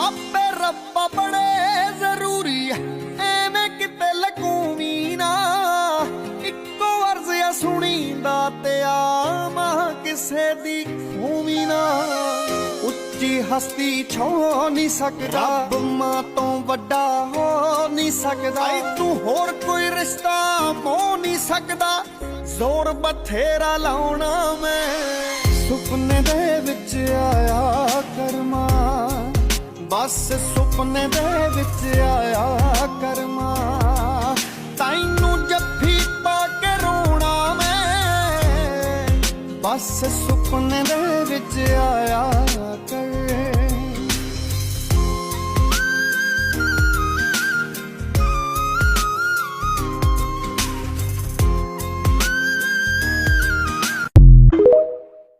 ਆਪੇ ਰੱਬਾ ਬੜੇ ਜ਼ਰੂਰੀ ਆ, ਐਵੇਂ ਕਿਤੇ ਲਕੂਵੀਂ ਨਾ। ਇੱਕੋ ਅਰਜ਼ ਆ ਸੁਣੀਂਦਾ ਤੇ ਆਵਾਂ ਕਿਸੇ ਦੀ ਖੂਵੀਂ ਨਾ। ਉੱਚੀ ਹਸਤੀ ਛੋ ਨਹੀਂ ਸਕਦਾ, ਰੱਬ ਮਾਂ ਤੋਂ ਵੱਡਾ ਹੋ ਨਹੀਂ ਸਕਦਾ। ਤੂੰ ਹੋਰ ਕੋਈ ਰਿਸ਼ਤਾ ਮੋ ਨਹੀਂ ਸਕਦਾ, ਜ਼ੋਰ ਬਥੇਰਾ ਲਾਉਣਾ ਮੈਂ। ਸੁਪਨੇ ਦੇ ਵਿੱਚ ਆਇਆ ਕਰਮਾ, ਬਸ ਸੁਪਨੇ ਦੇ ਵਿੱਚ ਆਇਆ ਕਰਮਾ। ਤੈਨੂੰ ਜੱਫੀ ਪਾ ਕੇ ਰੋਣਾ ਮੈਂ, ਬਸ ਸੁਪਨੇ ਦੇ ਵਿੱਚ ਆਇਆ ਕਰਮਾ।